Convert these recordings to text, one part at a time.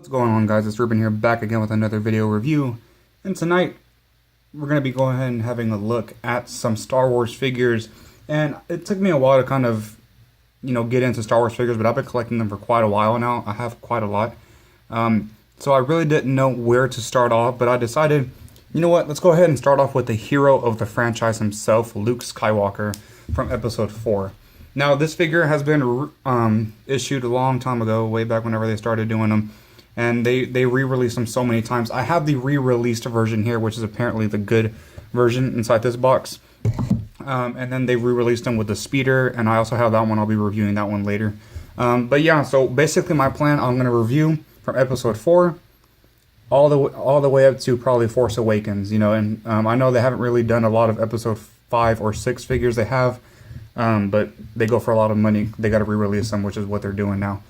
What's going on, guys? It's Ruben here, back again with another video review. And tonight we're going to be going ahead and having a look at some Star Wars figures. And it took me a while to kind of, get into Star Wars figures, but I've been collecting them for quite a while now. I have quite a lot. So I really didn't know where to start off, but I decided, you know what, let's go ahead and start off with the hero of the franchise himself, Luke Skywalker from Episode 4. Now, this figure has been issued a long time ago, way back whenever they started doing them. And they re-released them so many times. I have the re-released version here, which is apparently the good version inside this box. And then they re-released them with the speeder, and I also have that one. I'll be reviewing that one later. But yeah, so basically my plan, I'm going to review from Episode 4 all the way up to probably Force Awakens, and I know they haven't really done a lot of Episode 5 or 6 figures they have, but they go for a lot of money. They got to re-release them, which is what they're doing now.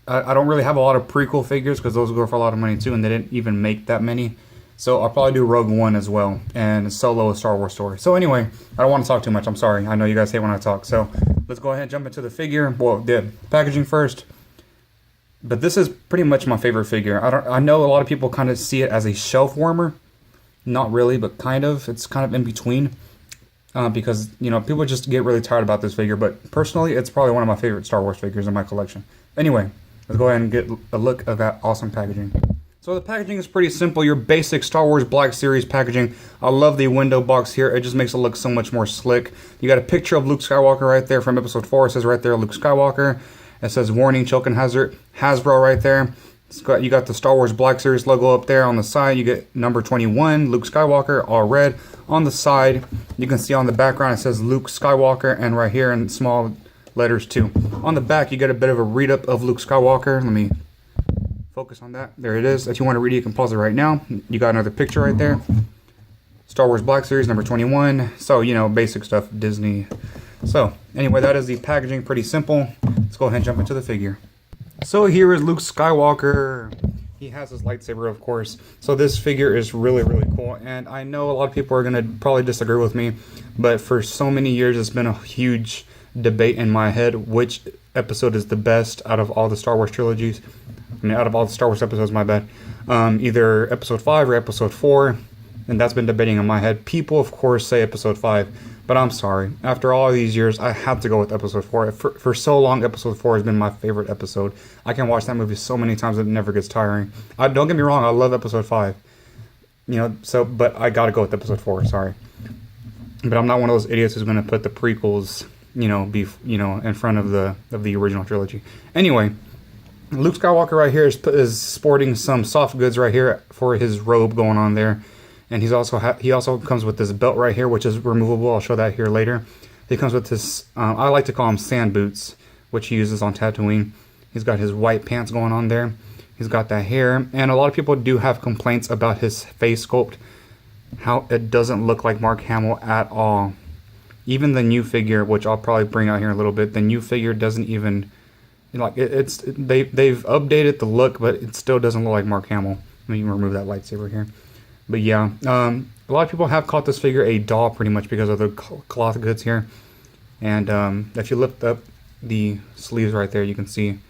I don't really have a lot of prequel figures because those go for a lot of money too, and they didn't even make that many. So I'll probably do Rogue One as well, and Solo, a Star Wars story. So anyway, I don't want to talk too much. I'm sorry. I know you guys hate when I talk. So let's go ahead and jump into the figure. Well, the packaging first. But this is pretty much my favorite figure. I know a lot of people kind of see it as a shelf warmer. Not really, but kind of. It's kind of in between. Because, people just get really tired about this figure. But personally, it's probably one of my favorite Star Wars figures in my collection. Anyway, let's go ahead and get a look at that awesome packaging. So the packaging is pretty simple. Your basic Star Wars Black Series packaging. I love the window box here. It just makes it look so much more slick. You got a picture of Luke Skywalker right there from Episode 4. It says right there, Luke Skywalker. It says warning, choking hazard, Hasbro right there. You got the Star Wars Black Series logo up there on the side. You get number 21, Luke Skywalker, all red. On the side, you can see on the background, it says Luke Skywalker, and right here in small letters too. On the back, you get a bit of a read-up of Luke Skywalker. Let me focus on that. There it is. If you want to read it, you can pause it right now. You got another picture right there. Star Wars Black Series, number 21. So, basic stuff, Disney. So, anyway, that is the packaging. Pretty simple. Let's go ahead and jump into the figure. So here is Luke Skywalker. He has his lightsaber, of course. So this figure is really, really cool. And I know a lot of people are going to probably disagree with me, but for so many years, it's been a huge debate in my head which episode is the best out of all the Star Wars trilogies. Out of all the Star Wars episodes, my bad. Either Episode 5 or Episode 4. And that's been debating in my head. People, of course, say Episode 5. But I'm sorry. After all these years, I have to go with Episode 4. For so long, Episode 4 has been my favorite episode. I can watch that movie so many times it never gets tiring. Don't get me wrong, I love Episode 5. But I gotta go with Episode 4, sorry. But I'm not one of those idiots who's gonna put the prequels, in front of the original trilogy. Anyway, Luke Skywalker right here is sporting some soft goods right here for his robe going on there. And he also comes with this belt right here, which is removable. I'll show that here later. He comes with this, I like to call them sand boots, which he uses on Tatooine. He's got his white pants going on there. He's got that hair. And a lot of people do have complaints about his face sculpt, how it doesn't look like Mark Hamill at all. Even the new figure, which I'll probably bring out here in a little bit, the new figure doesn't even, they've updated the look, but it still doesn't look like Mark Hamill. Let me remove that lightsaber here. But yeah, a lot of people have called this figure a doll pretty much because of the cloth goods here. And if you lift up the sleeves right there, you can see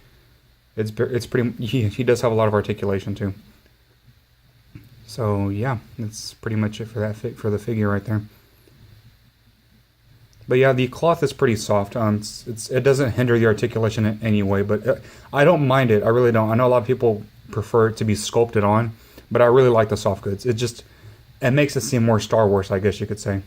it's pretty. He does have a lot of articulation too. So yeah, that's pretty much it for the figure right there. But yeah, the cloth is pretty soft. It doesn't hinder the articulation in any way, but I don't mind it. I really don't. I know a lot of people prefer it to be sculpted on. But I really like the soft goods. It makes it seem more Star Wars, I guess you could say.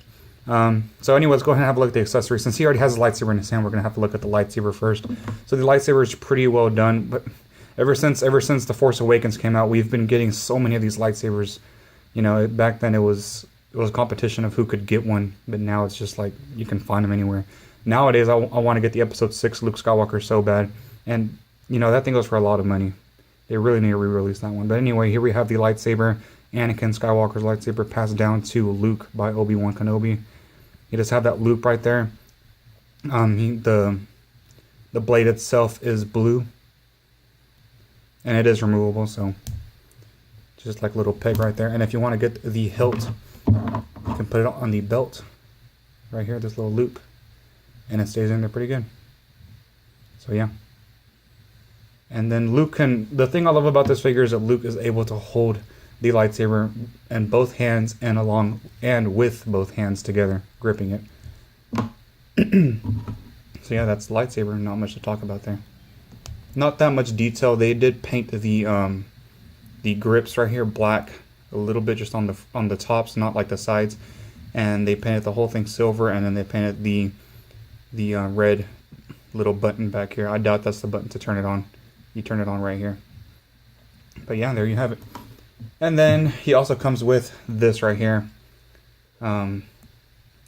So anyway, let's go ahead and have a look at the accessories. Since he already has his lightsaber in his hand, we're going to have to look at the lightsaber first. So the lightsaber is pretty well done. But ever since The Force Awakens came out, we've been getting so many of these lightsabers. Back then it was a competition of who could get one. But now it's just like you can find them anywhere. Nowadays, I want to get the Episode 6 Luke Skywalker so bad. And, that thing goes for a lot of money. They really need to re-release that one. But anyway, here we have the lightsaber. Anakin Skywalker's lightsaber passed down to Luke by Obi-Wan Kenobi. You just have that loop right there. The blade itself is blue. And it is removable, so just like a little peg right there. And if you want to get the hilt, you can put it on the belt. Right here, this little loop. And it stays in there pretty good. So yeah. And then Luke can, the thing I love about this figure is that Luke is able to hold the lightsaber in both hands and with both hands together, gripping it. So yeah, that's the lightsaber. Not much to talk about there. Not that much detail. They did paint the grips right here black a little bit, just on the tops, not like the sides. And they painted the whole thing silver, and then they painted the red little button back here. I doubt that's the button to turn it on. You turn it on right here. But yeah, there you have it. And then he also comes with this right here. A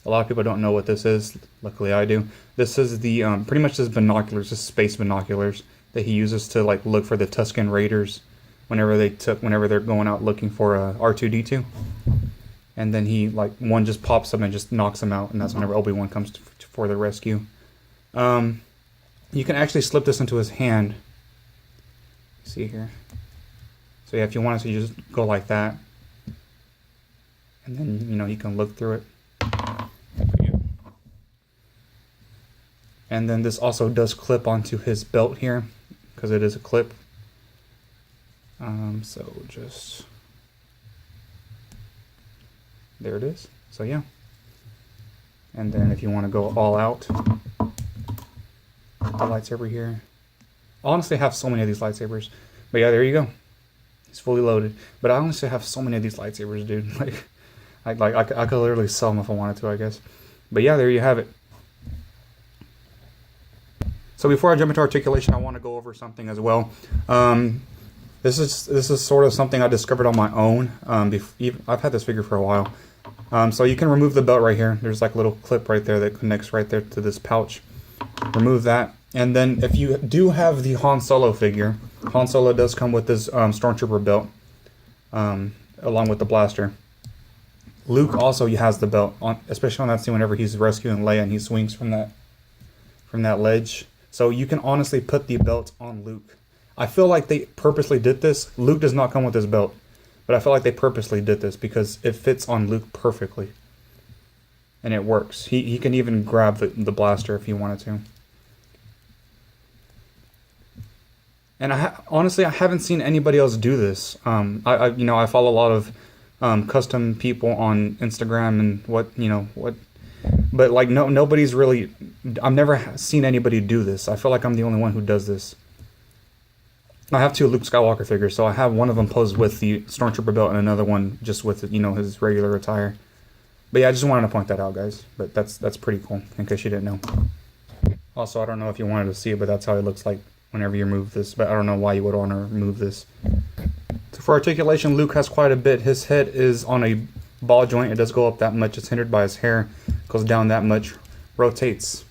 lot of people don't know what this is. Luckily I do. This is the pretty much this binoculars, just space binoculars that he uses to like look for the Tusken Raiders whenever they're going out looking for R2-D2. And then he, like, one just pops up and just knocks him out, and that's whenever Obi-Wan comes for the rescue. You can actually slip this into his hand. See here. So yeah, if you want to, you just go like that. And then, you know, you can look through it. And then this also does clip onto his belt here, because it is a clip. So just... there it is. So yeah. And then if you want to go all out, the lightsaber here. I honestly have so many of these lightsabers. But yeah, there you go. It's fully loaded. But I honestly have so many of these lightsabers, dude. I could literally sell them if I wanted to, I guess. But yeah, there you have it. So before I jump into articulation, I want to go over something as well. This is sort of something I discovered on my own. I've had this figure for a while. So you can remove the belt right here. There's like a little clip right there that connects right there to this pouch. Remove that. And then if you do have the Han Solo figure, Han Solo does come with this Stormtrooper belt, along with the blaster. Luke also has the belt, especially on that scene whenever he's rescuing Leia and he swings from that ledge. So you can honestly put the belt on Luke. I feel like they purposely did this. Luke does not come with his belt, but I feel like they purposely did this because it fits on Luke perfectly. And it works. He can even grab the blaster if he wanted to. And honestly, I haven't seen anybody else do this. I follow a lot of custom people on Instagram and but like nobody's really. I've never seen anybody do this. I feel like I'm the only one who does this. I have two Luke Skywalker figures, so I have one of them posed with the Stormtrooper belt and another one just with his regular attire. But yeah, I just wanted to point that out, guys. But that's pretty cool, in case you didn't know. Also, I don't know if you wanted to see it, but that's how it looks like whenever you remove this. But I don't know why you would want to remove this. So for articulation, Luke has quite a bit. His head is on a ball joint. It does go up that much. It's hindered by his hair. Goes down that much. Rotates.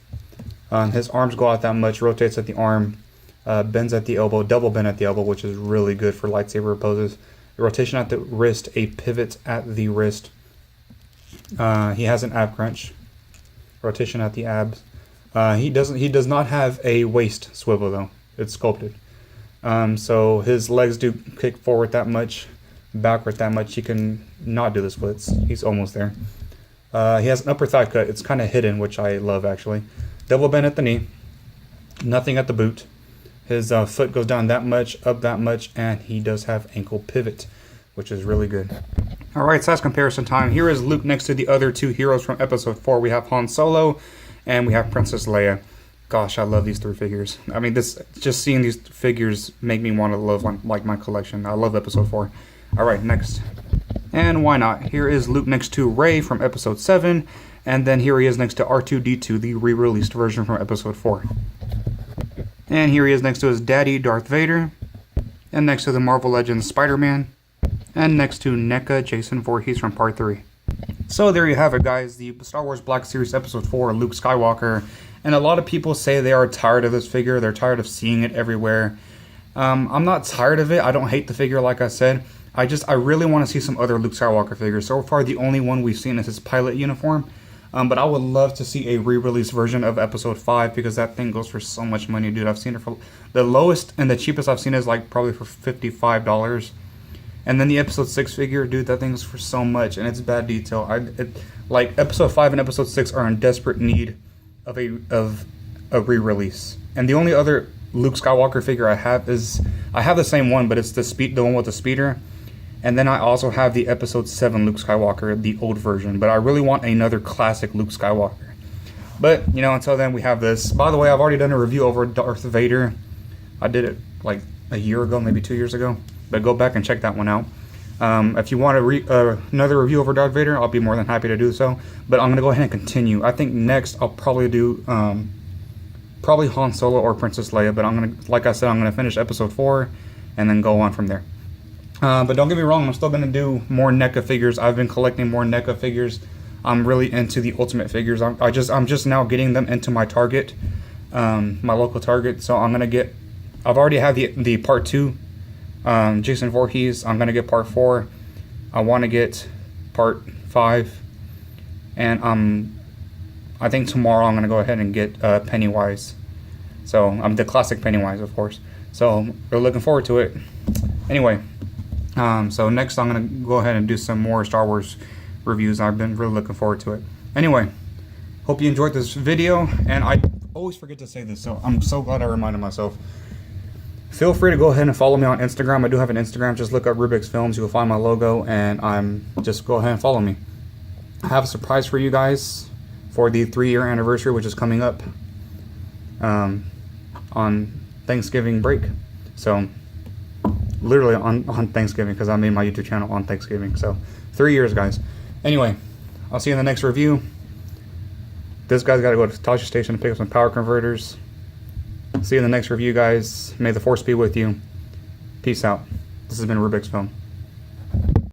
His arms go out that much. Rotates at the arm. Bends at the elbow. Double bend at the elbow, which is really good for lightsaber poses. The rotation at the wrist. A pivot at the wrist. He has an ab crunch. Rotation at the abs. He does not have a waist swivel though. It's sculpted. So his legs do kick forward that much, backward that much. He can not do the splits. He's almost there. He has an upper thigh cut. It's kind of hidden, which I love actually. Double bend at the knee. Nothing at the boot. His foot goes down that much, up that much, and he does have ankle pivot, which is really good. Alright, size comparison time. Here is Luke next to the other two heroes from episode 4. We have Han Solo, and we have Princess Leia. Gosh, I love these three figures. I mean, just seeing these figures make me want to love like my collection. I love episode 4. Alright, next. And why not? Here is Luke next to Rey from episode 7, and then here he is next to R2-D2, the re-released version from episode 4. And here he is next to his daddy, Darth Vader, and next to the Marvel Legends Spider-Man, and next to NECA Jason Voorhees from Part 3. So there you have it, guys, the Star Wars Black Series Episode 4, Luke Skywalker. And a lot of people say they are tired of this figure, they're tired of seeing it everywhere. I'm not tired of it, I don't hate the figure like I said. I really want to see some other Luke Skywalker figures. So far, the only one we've seen is his pilot uniform. But I would love to see a re-release version of episode 5 because that thing goes for so much money, dude. I've seen it for the lowest and the cheapest I've seen is like probably for $55. And then the episode 6 figure, dude, that thing's for so much and it's bad detail. Like episode 5 and episode 6 are in desperate need of a re-release. And the only other Luke Skywalker figure I have the same one, but it's the one with the speeder. And then I also have the Episode 7 Luke Skywalker, the old version. But I really want another classic Luke Skywalker. But, you know, until then, we have this. By the way, I've already done a review over Darth Vader. I did it like a year ago, maybe 2 years ago. But go back and check that one out. If you want another review over Darth Vader, I'll be more than happy to do so. But I'm going to go ahead and continue. I think next I'll probably do probably Han Solo or Princess Leia. But I'm going to, like I said, I'm going to finish Episode 4 and then go on from there. But don't get me wrong, I'm still going to do more NECA figures. I've been collecting more NECA figures. I'm really into the Ultimate figures. I'm just now getting them into my Target, my local Target. So I'm going to get, I've already had the Part 2, Jason Voorhees. I'm going to get Part 4. I want to get Part 5. And I think tomorrow I'm going to go ahead and get Pennywise. So I'm the classic Pennywise, of course. So we're looking forward to it. Anyway. So next I'm going to go ahead and do some more Star Wars reviews. I've been really looking forward to it. Anyway, hope you enjoyed this video, and I always forget to say this, so I'm so glad I reminded myself. Feel free to go ahead and follow me on Instagram. I do have an Instagram. Just look up Rubik's Films. You'll find my logo, and just go ahead and follow me. I have a surprise for you guys for the 3-year anniversary, which is coming up on Thanksgiving break. So literally on Thanksgiving, because I made my YouTube channel on Thanksgiving. So 3 years, guys. Anyway, I'll see you in the next review. This guy's got to go to Tasha Station to pick up some power converters. See you in the next review, guys. May the force be with you. Peace out. This has been Rubik's Film.